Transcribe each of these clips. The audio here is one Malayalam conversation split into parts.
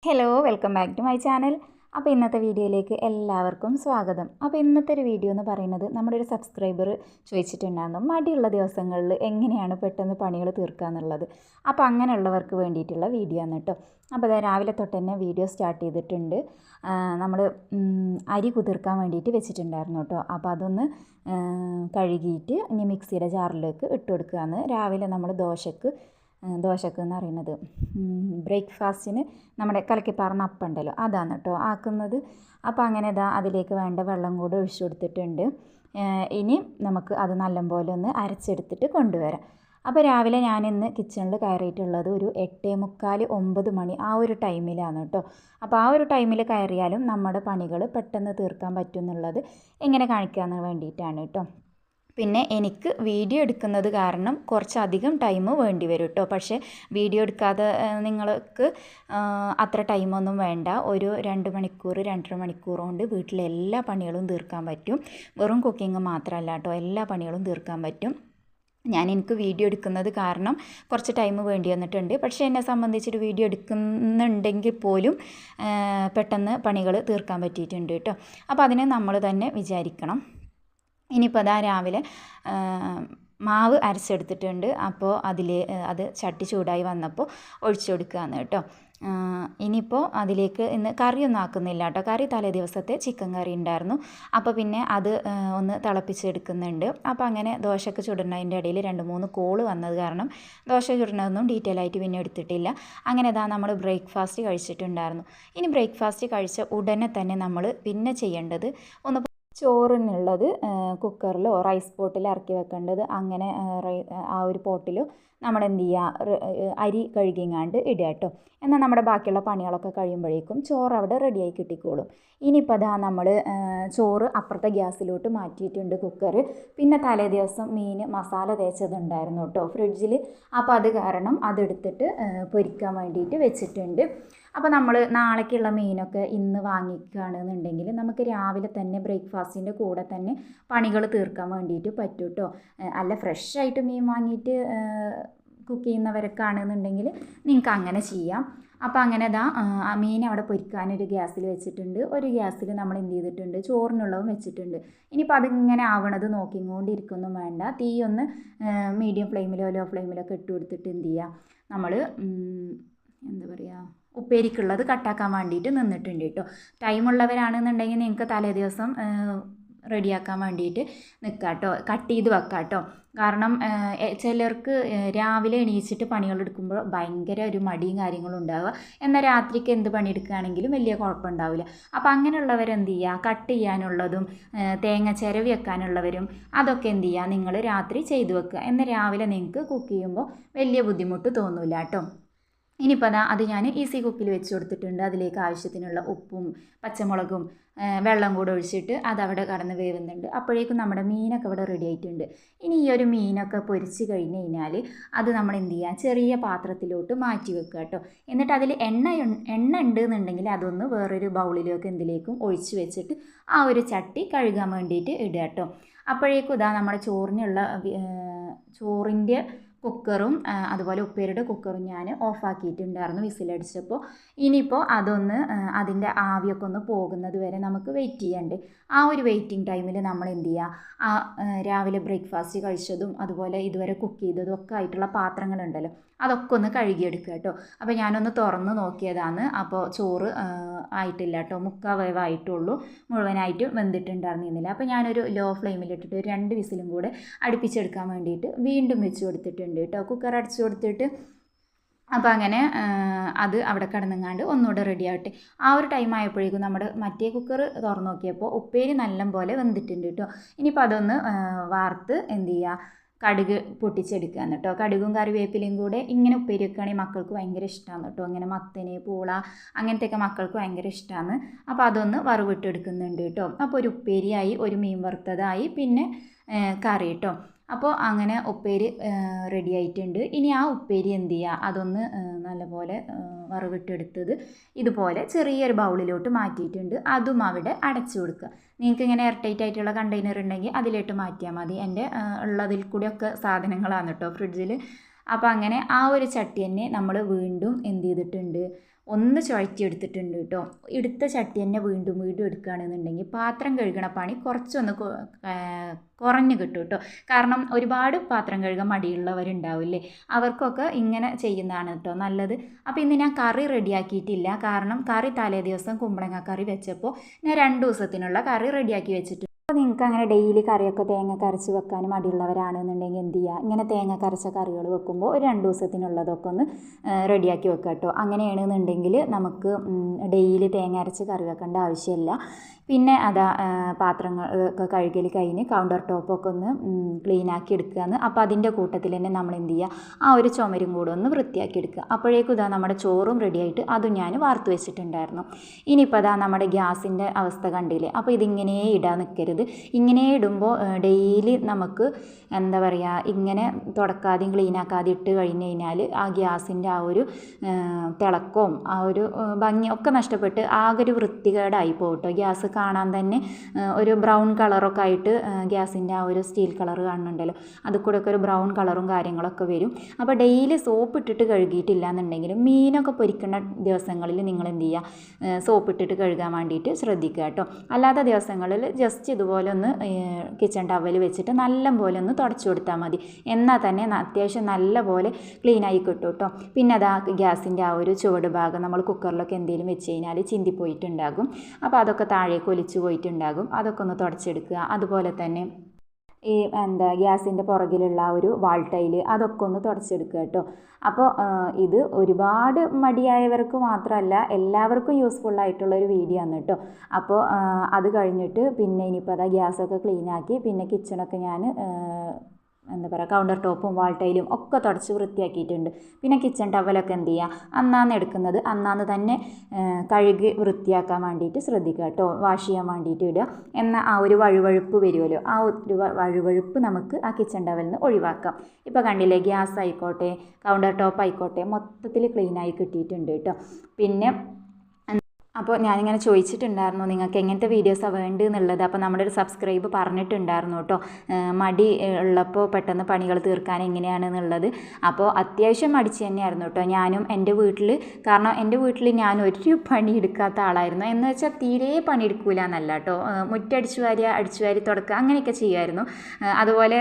Hello welcome back to my channel. അപ്പോൾ ഇന്നത്തെ വീഡിയോയിലേക്ക് എല്ലാവർക്കും സ്വാഗതം. അപ്പോൾ ഇന്നത്തെ ഒരു വീഡിയോ എന്ന് പറയുന്നത് നമ്മുടെ ഒരു സബ്സ്ക്രൈബർ ചോദിച്ചിട്ടുണ്ടായിരുന്നു മടിയുള്ള ദിവസങ്ങളിൽ എങ്ങനെയാണ് പെട്ടെന്ന് പണികൾ തീർക്കുക എന്നുള്ളത്. അപ്പോൾ അങ്ങനെയുള്ളവർക്ക് വേണ്ടിയിട്ടുള്ള വീഡിയോ ആണ് കേട്ടോ. അപ്പോൾ അതായത് രാവിലെ തൊട്ട് തന്നെ വീഡിയോ സ്റ്റാർട്ട് ചെയ്തിട്ടുണ്ട്. നമ്മൾ അരി കുതിർക്കാൻ വേണ്ടിയിട്ട് വെച്ചിട്ടുണ്ടായിരുന്നു കേട്ടോ. അപ്പോൾ അതൊന്ന് കഴുകിയിട്ട് ഇനി മിക്സിയുടെ ജാറിലേക്ക് ഇട്ട് കൊടുക്കുകയാണ്. രാവിലെ നമ്മൾ ദോശക്ക് എന്ന് പറയുന്നത് ബ്രേക്ക്ഫാസ്റ്റിന് നമ്മുടെ കലക്കിപ്പാർന്ന അപ്പം ഉണ്ടല്ലോ അതാണ് കേട്ടോ ആക്കുന്നത്. അപ്പോൾ അങ്ങനെ അതിലേക്ക് വേണ്ട വെള്ളം കൂടെ ഒഴിച്ചു കൊടുത്തിട്ടുണ്ട്. ഇനി നമുക്ക് അത് നല്ലപോലെ ഒന്ന് അരച്ചെടുത്തിട്ട് കൊണ്ടുവരാം. അപ്പോൾ രാവിലെ ഞാനിന്ന് കിച്ചണിൽ കയറിയിട്ടുള്ളത് ഒരു 8:45 9 മണി ആ ഒരു ടൈമിലാണ് കേട്ടോ. അപ്പോൾ ആ ഒരു ടൈമിൽ കയറിയാലും നമ്മുടെ പണികൾ പെട്ടെന്ന് തീർക്കാൻ പറ്റും എന്നുള്ളത് എങ്ങനെ കാണിക്കാമെന്ന് വേണ്ടിയിട്ടാണ് കേട്ടോ. പിന്നെ എനിക്ക് വീഡിയോ എടുക്കുന്നത് കാരണം കുറച്ചധികം ടൈം വേണ്ടി വരും കേട്ടോ. പക്ഷേ വീഡിയോ എടുക്കാതെ നിങ്ങൾക്ക് അത്ര ടൈമൊന്നും വേണ്ട. ഒരു 2 മണിക്കൂർ 2.5 മണിക്കൂർ കൊണ്ട് വീട്ടിലെ എല്ലാ പണികളും തീർക്കാൻ പറ്റും. വെറും കുക്കിംഗ് മാത്രമല്ല കേട്ടോ, എല്ലാ പണികളും തീർക്കാൻ പറ്റും. എനിക്ക് വീഡിയോ എടുക്കുന്നത് കാരണം കുറച്ച് ടൈം വേണ്ടി വന്നിട്ടുണ്ട്. പക്ഷേ എന്നെ സംബന്ധിച്ചൊരു വീഡിയോ എടുക്കുന്നുണ്ടെങ്കിൽ പോലും പെട്ടെന്ന് പണികൾ തീർക്കാൻ പറ്റിയിട്ടുണ്ട് കേട്ടോ. അപ്പോൾ അതിനെ നമ്മൾ തന്നെ വിചാരിക്കണം. ഇനിയിപ്പോൾ അതാ രാവിലെ മാവ് അരച്ചെടുത്തിട്ടുണ്ട്. അപ്പോൾ അത് ചട്ടി ചൂടായി വന്നപ്പോൾ ഒഴിച്ചു കൊടുക്കുകയാണ് കേട്ടോ. ഇനിയിപ്പോൾ അതിലേക്ക് ഇന്ന് കറിയൊന്നും ആക്കുന്നില്ല കേട്ടോ. കറി തലേ ദിവസത്തെ ചിക്കൻ കറി ഉണ്ടായിരുന്നു. അപ്പോൾ പിന്നെ അത് ഒന്ന് തിളപ്പിച്ചെടുക്കുന്നുണ്ട്. അപ്പോൾ അങ്ങനെ ദോശക്ക് ചുടുന്നതിൻ്റെ ഇടയിൽ 2-3 കോള് വന്നത് കാരണം ദോശ ചുടുന്നതൊന്നും ഡീറ്റെയിൽ ആയിട്ട് പിന്നെ എടുത്തിട്ടില്ല. അങ്ങനെ നമ്മൾ ബ്രേക്ക്ഫാസ്റ്റ് കഴിച്ചിട്ടുണ്ടായിരുന്നു. ഇനി ബ്രേക്ക്ഫാസ്റ്റ് കഴിച്ച ഉടനെ തന്നെ നമ്മൾ പിന്നെ ചെയ്യേണ്ടത് ഒന്ന് ചോറിനുള്ളത് കുക്കറിലോ റൈസ് പോട്ടിൽ ഇറക്കി വെക്കേണ്ടത്. അങ്ങനെ ആ ഒരു പോട്ടിലോ നമ്മൾ എന്ത് ചെയ്യുക, അരി കഴുകിങ്ങാണ്ട് ഇടുക കേട്ടോ. എന്നാൽ നമ്മുടെ ബാക്കിയുള്ള പണികളൊക്കെ കഴിയുമ്പോഴേക്കും ചോറ് അവിടെ റെഡിയായി കിട്ടിക്കോളും. ഇനിയിപ്പോൾ നമ്മൾ ചോറ് അപ്പുറത്തെ ഗ്യാസിലോട്ട് മാറ്റിയിട്ടുണ്ട് കുക്കർ. പിന്നെ തലേ ദിവസം മീൻ മസാല തേച്ചതുണ്ടായിരുന്നു കേട്ടോ ഫ്രിഡ്ജിൽ. അപ്പോൾ അത് കാരണം അതെടുത്തിട്ട് പൊരിക്കാൻ വേണ്ടിയിട്ട് വെച്ചിട്ടുണ്ട്. അപ്പോൾ നമ്മൾ നാളേക്കുള്ള മീനൊക്കെ ഇന്ന് വാങ്ങിക്കുകയാണെന്നുണ്ടെങ്കിൽ നമുക്ക് രാവിലെ തന്നെ ബ്രേക്ക്ഫാസ്റ്റിൻ്റെ കൂടെ തന്നെ പണികൾ തീർക്കാൻ വേണ്ടിയിട്ട് പറ്റും കേട്ടോ. അല്ല ഫ്രഷായിട്ട് മീൻ വാങ്ങിയിട്ട് കുക്ക് ചെയ്യുന്നവരൊക്കെ ആണെന്നുണ്ടെങ്കിൽ നിങ്ങൾക്ക് അങ്ങനെ ചെയ്യാം. അപ്പോൾ അങ്ങനെ ആ മീൻ അവിടെ പൊരിക്കാനൊരു ഗ്യാസിൽ വെച്ചിട്ടുണ്ട്. ഒരു ഗ്യാസിൽ നമ്മൾ എന്ത് ചെയ്തിട്ടുണ്ട്, ചോറിനുള്ളതും വെച്ചിട്ടുണ്ട്. ഇനിയിപ്പോൾ അതിങ്ങനെ ആവണത് നോക്കിക്കൊണ്ടിരിക്കൊന്നും വേണ്ട. തീ ഒന്ന് മീഡിയം ഫ്ലെയിമിലോ ലോ ഫ്ലെയിമിലൊക്കെ ഇട്ട് കൊടുത്തിട്ട് എന്ത് ചെയ്യുക, നമ്മൾ എന്താ പറയുക, ഉപ്പേരിക്കുള്ളത് കട്ടാക്കാൻ വേണ്ടിയിട്ട് നിന്നിട്ടുണ്ട് കേട്ടോ. ടൈമുള്ളവരാണെന്നുണ്ടെങ്കിൽ നിങ്ങൾക്ക് തലേ ദിവസം റെഡിയാക്കാൻ വേണ്ടിയിട്ട് നിൽക്കാം കേട്ടോ, കട്ട് ചെയ്ത് വെക്കാം കേട്ടോ. കാരണം ചിലർക്ക് രാവിലെ എണീച്ചിട്ട് പണികളെടുക്കുമ്പോൾ ഭയങ്കര ഒരു മടിയും കാര്യങ്ങളും ഉണ്ടാവുക. എന്നാൽ രാത്രിക്ക് എന്ത് പണിയെടുക്കുകയാണെങ്കിലും വലിയ കുഴപ്പമുണ്ടാവില്ല. അപ്പോൾ അങ്ങനെയുള്ളവരെന്ത് ചെയ്യുക, കട്ട് ചെയ്യാനുള്ളതും തേങ്ങ ചിരവി വെക്കാനുള്ളവരും അതൊക്കെ എന്ത് ചെയ്യുക, നിങ്ങൾ രാത്രി ചെയ്തു വെക്കുക. എന്നാൽ രാവിലെ നിങ്ങൾക്ക് കുക്ക് ചെയ്യുമ്പോൾ വലിയ ബുദ്ധിമുട്ട് തോന്നില്ല കേട്ടോ. ഇനിയിപ്പോൾ അത് ഞാൻ ഈസി കുക്കിൽ വെച്ച് കൊടുത്തിട്ടുണ്ട്. അതിലേക്ക് ആവശ്യത്തിനുള്ള ഉപ്പും പച്ചമുളകും വെള്ളം കൂടെ ഒഴിച്ചിട്ട് അതവിടെ കടന്ന് വേവുന്നുണ്ട്. അപ്പോഴേക്കും നമ്മുടെ മീനൊക്കെ ഇവിടെ റെഡി ആയിട്ടുണ്ട്. ഇനി ഈ ഒരു മീനൊക്കെ പൊരിച്ച് കഴിഞ്ഞ് കഴിഞ്ഞാൽ അത് നമ്മൾ എന്ത് ചെയ്യുക, ചെറിയ പാത്രത്തിലോട്ട് മാറ്റി വെക്കുക കേട്ടോ. എന്നിട്ട് അതിൽ എണ്ണ ഉണ്ട് എന്നുണ്ടെങ്കിൽ അതൊന്ന് വേറൊരു ബൗളിലേക്ക് എന്തിലേക്കും ഒഴിച്ച് വെച്ചിട്ട് ആ ഒരു ചട്ടി കഴുകാൻ വേണ്ടിയിട്ട് ഇടുക കേട്ടോ. അപ്പോഴേക്കും നമ്മുടെ ചോറിൻ്റെ കുക്കറും അതുപോലെ ഉപ്പേരിയുടെ കുക്കറും ഞാൻ ഓഫാക്കിയിട്ടുണ്ടായിരുന്നു വിസിലടിച്ചപ്പോൾ. ഇനിയിപ്പോൾ അതൊന്ന് അതിൻ്റെ ആവിയൊക്കെ ഒന്ന് പോകുന്നത് വരെ നമുക്ക് വെയിറ്റ് ചെയ്യണ്ടേ. ആ ഒരു വെയിറ്റിംഗ് ടൈമിൽ നമ്മൾ എന്ത് ചെയ്യുക, രാവിലെ ബ്രേക്ക്ഫാസ്റ്റ് കഴിച്ചതും അതുപോലെ ഇതുവരെ കുക്ക് ചെയ്തതും ഒക്കെ ആയിട്ടുള്ള പാത്രങ്ങളുണ്ടല്ലോ അതൊക്കെ ഒന്ന് കഴുകിയെടുക്കുക കേട്ടോ. അപ്പോൾ ഞാനൊന്ന് തുറന്ന് നോക്കിയതാണ്. അപ്പോൾ ചോറ് ആയിട്ടില്ല കേട്ടോ, 3/4 വേവായിട്ടുള്ളൂ, മുഴുവനായിട്ട് വെന്തിട്ടുണ്ടായിരുന്നില്ല. അപ്പോൾ ഞാനൊരു ലോ ഫ്ലെയിമിലിട്ടിട്ട് ഒരു 2 വിസിലും കൂടെ അടുപ്പിച്ചെടുക്കാൻ വേണ്ടിയിട്ട് വീണ്ടും വെച്ച് കൊടുത്തിട്ടുണ്ട് കേട്ടോ, കുക്കർ അടച്ചു കൊടുത്തിട്ട്. അപ്പോൾ അങ്ങനെ അത് അവിടെ കിടന്നങ്ങാണ്ട് ഒന്നുകൂടെ റെഡി ആവട്ടെ. ആ ഒരു ടൈം ആയപ്പോഴേക്കും നമ്മുടെ മറ്റേ കുക്കർ തുറന്ന് നോക്കിയപ്പോൾ ഉപ്പേരി നല്ല പോലെ വെന്തിട്ടുണ്ട് കേട്ടോ. ഇനിയിപ്പോൾ അതൊന്ന് വാർത്ത് എന്ത് ചെയ്യുക, കടുക് പൊട്ടിച്ചെടുക്കുകയാണ് കേട്ടോ. കടുകും കറിവേപ്പിലയും കൂടെ ഇങ്ങനെ ഉപ്പേരി വെക്കുകയാണെങ്കിൽ മക്കൾക്ക് ഭയങ്കര ഇഷ്ടമാണ് കേട്ടോ. ഇങ്ങനെ മത്തന് പൂള അങ്ങനത്തെയൊക്കെ മക്കൾക്ക് ഭയങ്കര ഇഷ്ടമാണ്. അപ്പോൾ അതൊന്ന് വറവിട്ടെടുക്കുന്നുണ്ട് കേട്ടോ. അപ്പോൾ ഒരു ഉപ്പേരിയായി, ഒരു മീൻ വറുത്തതായി, പിന്നെ കറി കേട്ടോ. അപ്പോൾ അങ്ങനെ ഉപ്പേരി റെഡി ആയിട്ടുണ്ട്. ഇനി ആ ഉപ്പേരി എന്ത് ചെയ്യുക, അതൊന്ന് നല്ലപോലെ വറവിട്ടെടുത്തത് ഇതുപോലെ ചെറിയൊരു ബൗളിലോട്ട് മാറ്റിയിട്ടുണ്ട്. അതും അവിടെ അടച്ചു കൊടുക്കുക. നിങ്ങൾക്ക് ഇങ്ങനെ എയർ ടൈറ്റ് ആയിട്ടുള്ള കണ്ടെയ്നർ ഉണ്ടെങ്കിൽ അതിലോട്ട് മാറ്റിയാൽ മതി. എൻ്റെ ഉള്ളതിൽ കൂടിയൊക്കെ സാധനങ്ങളാണ് കേട്ടോ ഫ്രിഡ്ജിൽ. അപ്പോൾ അങ്ങനെ ആ ഒരു ചട്ടി തന്നെ നമ്മൾ വീണ്ടും എന്ത് ചെയ്തിട്ടുണ്ട്, ഒന്ന് ചുഴറ്റിയെടുത്തിട്ടുണ്ട് കേട്ടോ. എടുത്ത ചട്ടി തന്നെ വീണ്ടും വീണ്ടും എടുക്കുകയാണെന്നുണ്ടെങ്കിൽ പാത്രം കഴുകണ പണി കുറച്ചൊന്ന് കുറഞ്ഞ് കിട്ടും കേട്ടോ. കാരണം ഒരുപാട് പാത്രം കഴുകാൻ മടിയുള്ളവരുണ്ടാവില്ലേ, അവർക്കൊക്കെ ഇങ്ങനെ ചെയ്യുന്നതാണ് കേട്ടോ നല്ലത്. അപ്പോൾ ഇന്ന് ഞാൻ കറി റെഡിയാക്കിയിട്ടില്ല. കാരണം കറി തലേ ദിവസം കുമ്പളങ്ങ കറി വെച്ചപ്പോൾ ഞാൻ 2 ദിവസത്തിനുള്ള കറി റെഡിയാക്കി വെച്ചിട്ടുണ്ട്. അപ്പോൾ നിങ്ങൾക്ക് അങ്ങനെ ഡെയിലി കറിയൊക്കെ തേങ്ങ കരച്ച് വെക്കാൻ മടിയുള്ളവരാണെന്നുണ്ടെങ്കിൽ എന്ത് ചെയ്യുക, ഇങ്ങനെ തേങ്ങ കരച്ച കറികൾ വെക്കുമ്പോൾ ഒരു 2 ദിവസത്തിനുള്ളതൊക്കെ ഒന്ന് റെഡിയാക്കി വെക്കുക കേട്ടോ. അങ്ങനെയാണെന്നുണ്ടെങ്കിൽ നമുക്ക് ഡെയിലി തേങ്ങ അരച്ച് കറി വെക്കേണ്ട ആവശ്യമില്ല. പിന്നെ അതാ പാത്രങ്ങളൊക്കെ കഴുകൽ കഴിഞ്ഞ് കൗണ്ടർ ടോപ്പൊക്കെ ഒന്ന് ക്ലീനാക്കി എടുക്കുകയെന്ന്. അപ്പോൾ അതിൻ്റെ കൂട്ടത്തിൽ തന്നെ നമ്മൾ എന്ത് ചെയ്യുക, ആ ഒരു ചുമരും കൂടെ ഒന്ന് വൃത്തിയാക്കി എടുക്കുക. അപ്പോഴേക്കും ഇതാ നമ്മുടെ ചോറും റെഡിയായിട്ട് അതും ഞാൻ വാർത്ത് വെച്ചിട്ടുണ്ടായിരുന്നു. ഇനിയിപ്പോൾ അതാ നമ്മുടെ ഗ്യാസിൻ്റെ അവസ്ഥ കണ്ടില്ലേ. അപ്പോൾ ഇതിങ്ങനെ ഇടാൻ നിൽക്കരുത്. ഇങ്ങനെ ഇടുമ്പോൾ ഡെയിലി നമുക്ക് എന്താ പറയുക, ഇങ്ങനെ തുടക്കാതെയും ക്ലീനാക്കാതെ ഇട്ട് കഴിഞ്ഞ് കഴിഞ്ഞാൽ ആ ഗ്യാസിൻ്റെ ആ ഒരു തിളക്കവും ആ ഒരു ഭംഗിയൊക്കെ നഷ്ടപ്പെട്ട് ആകെ ഒരു വൃത്തികേടായി പോകട്ടോ. ഗ്യാസ് കാണാൻ തന്നെ ഒരു ബ്രൗൺ കളറൊക്കെ ആയിട്ട് ഗ്യാസിൻ്റെ ആ ഒരു സ്റ്റീൽ കളർ കാണുന്നുണ്ടല്ലോ, അത് കൂടെ ഒക്കെ ഒരു ബ്രൗൺ കളറും കാര്യങ്ങളൊക്കെ വരും. അപ്പോൾ ഡെയിലി സോപ്പ് ഇട്ടിട്ട് കഴുകിയിട്ടില്ല എന്നുണ്ടെങ്കിലും മീനൊക്കെ പൊരിക്കുന്ന ദിവസങ്ങളിൽ നിങ്ങൾ എന്ത് ചെയ്യുക, സോപ്പ് ഇട്ടിട്ട് കഴുകാൻ വേണ്ടിയിട്ട് ശ്രദ്ധിക്കുക കേട്ടോ. അല്ലാത്ത ദിവസങ്ങളിൽ ജസ്റ്റ് ഇതുപോലെ ഒന്ന് കിച്ചൺ ടവൽ വെച്ചിട്ട് നല്ല പോലെ ഒന്ന് തുടച്ചു കൊടുത്താൽ മതി. എന്നാൽ തന്നെ അത്യാവശ്യം നല്ല പോലെ ക്ലീനായി കിട്ടും കേട്ടോ. പിന്നെ അതാ ഗ്യാസിൻ്റെ ആ ഒരു ചുവട് ഭാഗം നമ്മൾ കുക്കറിലൊക്കെ എന്തെങ്കിലും വെച്ച് കഴിഞ്ഞാൽ ചിന്തിപ്പോയിട്ടുണ്ടാകും. അപ്പോൾ അതൊക്കെ താഴേക്ക് ഒലിച്ചു പോയിട്ടുണ്ടാകും. അതൊക്കെ ഒന്ന് തുടച്ചെടുക്കുക. അതുപോലെ തന്നെ ഈ ഗ്യാസിൻ്റെ പുറകിലുള്ള ആ ഒരു വാൾ ടൈല് അതൊക്കെ ഒന്ന് തുടച്ചെടുക്കുക കേട്ടോ. അപ്പോൾ ഇത് ഒരുപാട് മടിയായവർക്ക് മാത്രമല്ല എല്ലാവർക്കും യൂസ്ഫുൾ ആയിട്ടുള്ളൊരു വീഡിയോ ആണ് കേട്ടോ. അപ്പോൾ അത് കഴിഞ്ഞിട്ട് പിന്നെ ഇനിയിപ്പോൾ അതാ ഗ്യാസൊക്കെ ക്ലീനാക്കി പിന്നെ കിച്ചണൊക്കെ ഞാൻ എന്താ പറയുക കൗണ്ടർ ടോപ്പും വാൾ ടൈലും ഒക്കെ തുടച്ച് വൃത്തിയാക്കിയിട്ടുണ്ട്. പിന്നെ കിച്ചൺ ടവലൊക്കെ എന്ത് ചെയ്യുക, അന്നാന്ന് എടുക്കുന്നത് അന്നാന്ന് തന്നെ കഴുകി വൃത്തിയാക്കാൻ വേണ്ടിയിട്ട് ശ്രദ്ധിക്കുക കേട്ടോ. വാഷ് ചെയ്യാൻ വേണ്ടിയിട്ട് ഇടുക. എന്നാൽ ആ ഒരു വഴുവഴുപ്പ് വരുമല്ലോ, ആ ഒരു വഴുവഴുപ്പ് നമുക്ക് ആ കിച്ചൺ ടവലിൽ നിന്ന് ഒഴിവാക്കാം. ഇപ്പോൾ കണ്ടില്ലേ, ഗ്യാസ് ആയിക്കോട്ടെ കൗണ്ടർ ടോപ്പ് ആയിക്കോട്ടെ മൊത്തത്തിൽ ക്ലീനായി കിട്ടിയിട്ടുണ്ട് കേട്ടോ. പിന്നെ അപ്പോൾ ഞാനിങ്ങനെ ചോദിച്ചിട്ടുണ്ടായിരുന്നു നിങ്ങൾക്ക് എങ്ങനത്തെ വീഡിയോസാണ് വേണ്ടതെന്നുള്ളത്. അപ്പോൾ നമ്മുടെ ഒരു സബ്സ്ക്രൈബ് പറഞ്ഞിട്ടുണ്ടായിരുന്നു കേട്ടോ, മടി ഉള്ളപ്പോൾ പെട്ടെന്ന് പണികൾ തീർക്കാൻ എങ്ങനെയാണെന്നുള്ളത്. അപ്പോൾ അത്യാവശ്യം മടിച്ച് തന്നെയായിരുന്നു കേട്ടോ ഞാനും എൻ്റെ വീട്ടിൽ. കാരണം എൻ്റെ വീട്ടിൽ ഞാൻ ഒരു പണി എടുക്കാത്ത ആളായിരുന്നു. എന്ന് വെച്ചാൽ തീരെ പണിയെടുക്കില്ല എന്നല്ല കേട്ടോ, മുറ്റടിച്ചു വാരി തുടക്കുക അങ്ങനെയൊക്കെ ചെയ്യുമായിരുന്നു. അതുപോലെ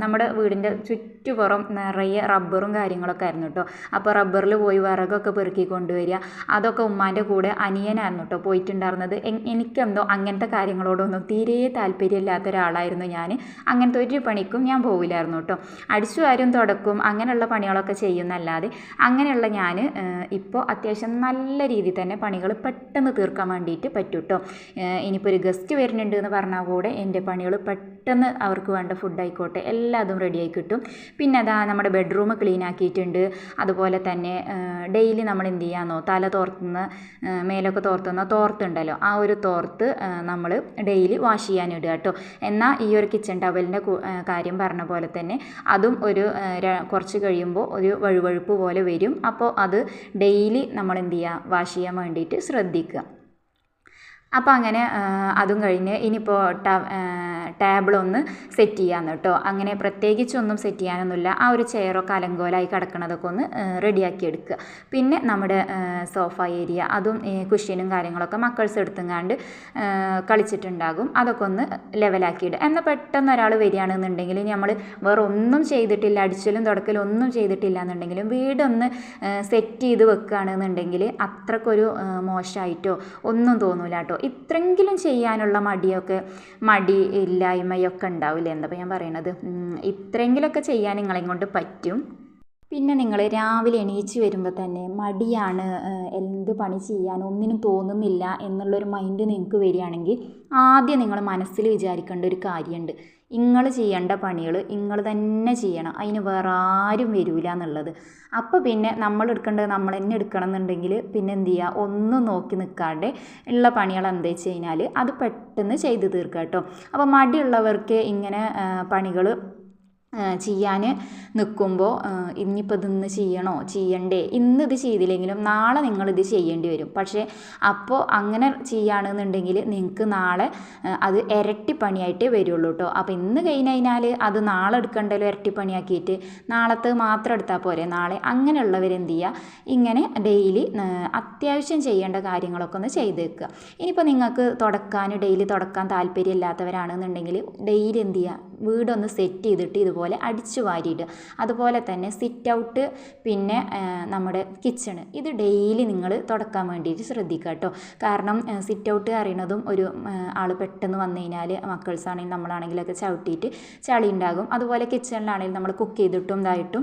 നമ്മുടെ വീടിൻ്റെ ചുറ്റുപുറം നിറയെ റബ്ബറും കാര്യങ്ങളൊക്കെ ആയിരുന്നു കേട്ടോ. അപ്പോൾ റബ്ബറിൽ പോയി വിറകൊക്കെ പെറുക്കി കൊണ്ടുവരിക, അതൊക്കെ ഉമ്മാൻ്റെ കൂടെ അനിയനായിരുന്നു കേട്ടോ പോയിട്ടുണ്ടായിരുന്നത്. എനിക്കെന്തോ അങ്ങനത്തെ കാര്യങ്ങളോടൊന്നും തീരെ താല്പര്യമില്ലാത്ത ഒരാളായിരുന്നു ഞാൻ. അങ്ങനത്തെ ഒരു പണിക്കും ഞാൻ പോവില്ലായിരുന്നു കേട്ടോ. അടിച്ചു വാരും തുടക്കും അങ്ങനെയുള്ള പണികളൊക്കെ ചെയ്യുന്നല്ലാതെ അങ്ങനെയുള്ള ഞാൻ ഇപ്പോൾ അത്യാവശ്യം നല്ല രീതിയിൽ തന്നെ പണികൾ പെട്ടെന്ന് തീർക്കാൻ വേണ്ടിയിട്ട് പറ്റും കേട്ടോ. ഇനിയിപ്പോൾ ഒരു ഗസ്റ്റ് വരുന്നുണ്ട് എന്ന് പറഞ്ഞാൽ കൂടെ എൻ്റെ പണികൾ പെട്ടെന്ന് അവർക്ക് വേണ്ട ഫുഡ് ആയിക്കോട്ടെ എല്ലാതും റെഡിയായി കിട്ടും. പിന്നെ അതാ നമ്മുടെ ബെഡ്റൂം ക്ലീൻ ആക്കിയിട്ടുണ്ട്. അതുപോലെ തന്നെ ഡെയിലി നമ്മൾ എന്ത് ചെയ്യാമെന്നോ, തല തോർത്തുന്ന മേലൊക്കെ തോർത്തുന്ന തോർത്തുണ്ടല്ലോ, ആ ഒരു തോർത്ത് നമ്മൾ ഡെയിലി വാഷ് ചെയ്യാനിടുക കേട്ടോ. എന്നാൽ ഈ ഒരു കിച്ചൺ ടവലിൻ്റെ കാര്യം പറഞ്ഞ പോലെ തന്നെ അതും ഒരു കുറച്ച് കഴിയുമ്പോൾ ഒരു വഴുവഴുപ്പ് പോലെ വരും. അപ്പോൾ അത് ഡെയിലി നമ്മൾ എന്ത് ചെയ്യുക, വാഷ് ചെയ്യാൻ വേണ്ടിയിട്ട് ശ്രദ്ധിക്കുക. അപ്പോൾ അങ്ങനെ അതും കഴിഞ്ഞ് ഇനിയിപ്പോൾ ടേബിളൊന്ന് സെറ്റ് ചെയ്യാമെന്ന് കേട്ടോ. അങ്ങനെ പ്രത്യേകിച്ചൊന്നും സെറ്റ് ചെയ്യാനൊന്നുമില്ല, ആ ഒരു ചെയറൊക്കെ അലങ്കോലായി കിടക്കണതൊക്കെ ഒന്ന് റെഡിയാക്കി എടുക്കുക. പിന്നെ നമ്മുടെ സോഫ ഏരിയ അതും കുഷ്യനും കാര്യങ്ങളൊക്കെ മക്കൾസ് എടുത്തുങ്ങാണ്ട് കളിച്ചിട്ടുണ്ടാകും, അതൊക്കെ ഒന്ന് ലെവലാക്കിയിടുക. എന്നാൽ പെട്ടെന്ന് ഒരാൾ വരികയാണെന്നുണ്ടെങ്കിൽ നമ്മൾ വേറെ ഒന്നും ചെയ്തിട്ടില്ല, അടിച്ചലും തുടക്കലും ഒന്നും ചെയ്തിട്ടില്ല എന്നുണ്ടെങ്കിലും വീടൊന്ന് സെറ്റ് ചെയ്ത് വെക്കുകയാണെന്നുണ്ടെങ്കിൽ അത്രക്കൊരു മോശമായിട്ടോ ഒന്നും തോന്നില്ല കേട്ടോ. ഇത്രയെങ്കിലും ചെയ്യാനുള്ള മടി ഇല്ലായ്മയൊക്കെ ഉണ്ടാവില്ലേ, എന്താ ഞാൻ പറയണത്, ഇത്രയെങ്കിലുമൊക്കെ ചെയ്യാൻ നിങ്ങളെയും കൊണ്ട് പറ്റും. പിന്നെ നിങ്ങൾ രാവിലെ എണീച്ച് വരുമ്പോൾ തന്നെ മടിയാണ്, എന്ത് പണി ചെയ്യാൻ ഒന്നിനും തോന്നുന്നില്ല എന്നുള്ളൊരു മൈൻഡ് നിങ്ങൾക്ക് വരികയാണെങ്കിൽ ആദ്യം നിങ്ങൾ മനസ്സിൽ വിചാരിക്കേണ്ട ഒരു കാര്യമുണ്ട്, നിങ്ങൾ ചെയ്യേണ്ട പണികൾ നിങ്ങൾ തന്നെ ചെയ്യണം, അതിന് വേറെ ആരും വരില്ല എന്നുള്ളത്. അപ്പോൾ പിന്നെ നമ്മൾ എടുക്കേണ്ടത് നമ്മൾ തന്നെ എടുക്കണം എന്നുണ്ടെങ്കിൽ പിന്നെ എന്ത് ചെയ്യുക, ഒന്നും നോക്കി നിൽക്കാണ്ട് ഉള്ള പണികൾ എന്താ വെച്ച് കഴിഞ്ഞാൽ അത് പെട്ടെന്ന് ചെയ്ത് തീർക്കുക കേട്ടോ. അപ്പോൾ മടിയുള്ളവർക്ക് ഇങ്ങനെ പണികൾ ചെയ്യാൻ നിൽക്കുമ്പോൾ ഇനിയിപ്പോൾ ഇതൊന്ന് ചെയ്യണ്ടേ ഇന്നിത് ചെയ്തില്ലെങ്കിലും നാളെ നിങ്ങളിത് ചെയ്യേണ്ടി വരും. പക്ഷേ അപ്പോൾ അങ്ങനെ ചെയ്യുകയാണെന്നുണ്ടെങ്കിൽ നിങ്ങൾക്ക് നാളെ അത് ഇരട്ടിപ്പണിയായിട്ടേ വരുള്ളൂ കേട്ടോ. അപ്പോൾ ഇന്ന് കഴിഞ്ഞാൽ അത് നാളെ എടുക്കണ്ടല്ലോ ഇരട്ടിപ്പണിയാക്കിയിട്ട് നാളത്തെ മാത്രം എടുത്താൽ പോരെ. നാളെ അങ്ങനെയുള്ളവരെന്ത് ചെയ്യുക, ഇങ്ങനെ ഡെയിലി അത്യാവശ്യം ചെയ്യേണ്ട കാര്യങ്ങളൊക്കെ ഒന്ന് ചെയ്ത് വെക്കുക. ഇനിയിപ്പോൾ നിങ്ങൾക്ക് ഡെയിലി തുടക്കാൻ താല്പര്യമില്ലാത്തവരാണെന്നുണ്ടെങ്കിൽ ഡെയിലി എന്ത് ചെയ്യുക, വീടൊന്ന് സെറ്റ് ചെയ്തിട്ട് ഇതുപോലെ അടിച്ചു വാരിയിടുക. അതുപോലെ തന്നെ സിറ്റ് ഔട്ട് പിന്നെ നമ്മുടെ കിച്ചണ് ഇത് ഡെയിലി നിങ്ങൾ തുടക്കാൻ വേണ്ടിയിട്ട് ശ്രദ്ധിക്കുക കേട്ടോ. കാരണം സിറ്റ് ഔട്ട് അറിയണതും ഒരു ആൾ പെട്ടെന്ന് വന്നു കഴിഞ്ഞാൽ മക്കൾസ് ആണെങ്കിലും നമ്മളാണെങ്കിലൊക്കെ ചവിട്ടിയിട്ട് ചളി ഉണ്ടാകും. അതുപോലെ കിച്ചണിലാണെങ്കിലും നമ്മൾ കുക്ക് ചെയ്തിട്ടും ഇതായിട്ടും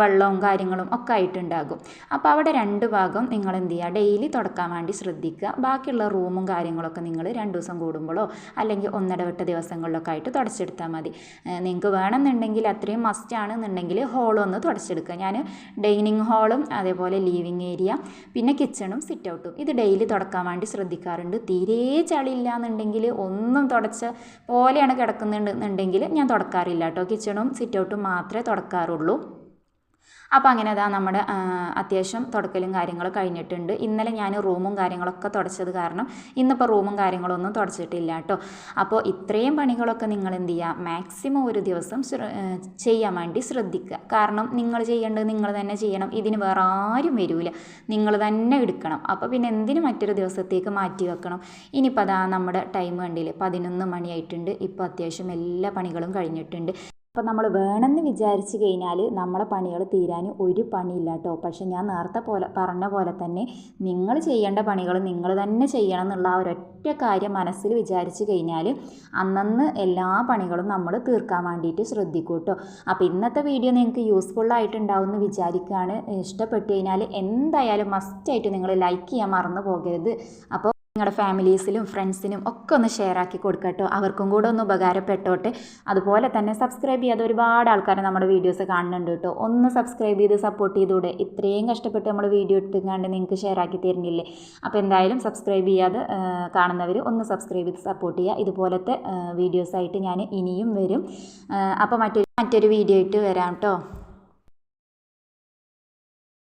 വെള്ളവും കാര്യങ്ങളും ഒക്കെ ആയിട്ടുണ്ടാകും. അപ്പോൾ അവിടെ 2 ഭാഗം നിങ്ങൾ എന്ത് ചെയ്യുക, ഡെയിലി തുടക്കാൻ വേണ്ടി ശ്രദ്ധിക്കുക. ബാക്കിയുള്ള റൂമും കാര്യങ്ങളൊക്കെ നിങ്ങൾ 2 ദിവസം കൂടുമ്പോഴോ അല്ലെങ്കിൽ ഒന്നിടവിട്ട ദിവസങ്ങളിലൊക്കെ ആയിട്ട് തുടച്ചെടുത്താൽ മതി. നിങ്ങൾക്ക് വേണമെന്നുണ്ടെങ്കിൽ അത്രയും മസ്റ്റ് ആണെന്നുണ്ടെങ്കിൽ ഹോളൊന്ന് തുടച്ചെടുക്കുക. ഞാൻ ഡൈനിങ് ഹാളും അതേപോലെ ലിവിങ് ഏരിയ പിന്നെ കിച്ചണും സിറ്റ് ഔട്ടും ഇത് ഡെയിലി തുടക്കാൻ വേണ്ടി ശ്രദ്ധിക്കാറുണ്ട്. തീരെ ചളിയില്ല എന്നുണ്ടെങ്കിൽ ഒന്നും തുടച്ച പോലെയാണ് കിടക്കുന്നുണ്ടെങ്കിൽ ഞാൻ തുടക്കാറില്ല കേട്ടോ. കിച്ചണും സിറ്റ് ഔട്ടും മാത്രമേ തുടക്കാറുള്ളൂ. അപ്പോൾ അങ്ങനെ അതാ നമ്മുടെ അത്യാവശ്യം തുടക്കലും കാര്യങ്ങളും കഴിഞ്ഞിട്ടുണ്ട്. ഇന്നലെ ഞാൻ റൂമും കാര്യങ്ങളൊക്കെ തുടച്ചത് കാരണം ഇന്നിപ്പോൾ റൂമും കാര്യങ്ങളൊന്നും തുടച്ചിട്ടില്ല കേട്ടോ. അപ്പോൾ ഇത്രയും പണികളൊക്കെ നിങ്ങൾ എന്ത് ചെയ്യുക, മാക്സിമം ഒരു ദിവസം ചെയ്യാൻ വേണ്ടി ശ്രദ്ധിക്കുക. കാരണം നിങ്ങൾ ചെയ്യേണ്ടത് നിങ്ങൾ തന്നെ ചെയ്യണം. ഇതിന് വേറെ ആരും വരില്ല, നിങ്ങൾ തന്നെ എടുക്കണം. അപ്പോൾ പിന്നെ എന്തിന് മറ്റൊരു ദിവസത്തേക്ക് മാറ്റി വെക്കണം. ഇനിയിപ്പോൾ അതാ നമ്മുടെ ടൈം കണ്ടില്ലേ, 11 മണിയായിട്ടുണ്ട്. ഇപ്പോൾ അത്യാവശ്യം എല്ലാ പണികളും കഴിഞ്ഞിട്ടുണ്ട്. അപ്പോൾ നമ്മൾ വേണമെന്ന് വിചാരിച്ച് കഴിഞ്ഞാൽ നമ്മളെ പണികൾ തീരാൻ ഒരു പണിയില്ല കേട്ടോ. പക്ഷെ ഞാൻ നേരത്തെ പറഞ്ഞ പോലെ തന്നെ നിങ്ങൾ ചെയ്യേണ്ട പണികൾ നിങ്ങൾ തന്നെ ചെയ്യണം എന്നുള്ള ആ ഒരൊറ്റ കാര്യം മനസ്സിൽ വിചാരിച്ച് കഴിഞ്ഞാൽ അന്നന്ന് എല്ലാ പണികളും നമ്മൾ തീർക്കാൻ വേണ്ടിയിട്ട് ശ്രദ്ധിക്കും കേട്ടോ. അപ്പോൾ ഇന്നത്തെ വീഡിയോ നിങ്ങൾക്ക് യൂസ്ഫുള്ളായിട്ടുണ്ടാവും എന്ന് വിചാരിക്കുകയാണ്. ഇഷ്ടപ്പെട്ട് കഴിഞ്ഞാൽ എന്തായാലും മസ്റ്റായിട്ട് നിങ്ങൾ ലൈക്ക് ചെയ്യാൻ മറന്നു പോകരുത്. അപ്പോൾ നിങ്ങളുടെ ഫാമിലീസിലും ഫ്രണ്ട്സിനും ഒക്കെ ഒന്ന് ഷെയർ ആക്കി കൊടുക്കട്ടോ, അവർക്കും കൂടെ ഒന്ന് ഉപകാരപ്പെട്ടോട്ടെ. അതുപോലെ തന്നെ സബ്സ്ക്രൈബ് ചെയ്യാതെ ഒരുപാട് ആൾക്കാർ നമ്മുടെ വീഡിയോസ് കാണുന്നുണ്ട് കേട്ടോ. ഒന്ന് സബ്സ്ക്രൈബ് ചെയ്ത് സപ്പോർട്ട് ചെയ്തൂടെ? ഇത്രയും കഷ്ടപ്പെട്ട് നമ്മൾ വീഡിയോ ഇട്ടുകൊണ്ട് നിങ്ങൾക്ക് ഷെയർ ആക്കി തരുന്നില്ലേ? അപ്പോൾ എന്തായാലും സബ്സ്ക്രൈബ് ചെയ്യാതെ കാണുന്നവർ ഒന്ന് സബ്സ്ക്രൈബ് ചെയ്ത് സപ്പോർട്ട് ചെയ്യുക. ഇതുപോലത്തെ വീഡിയോസായിട്ട് ഞാൻ ഇനിയും വരും. അപ്പോൾ മറ്റൊരു വീഡിയോ ആയിട്ട് വരാം കേട്ടോ.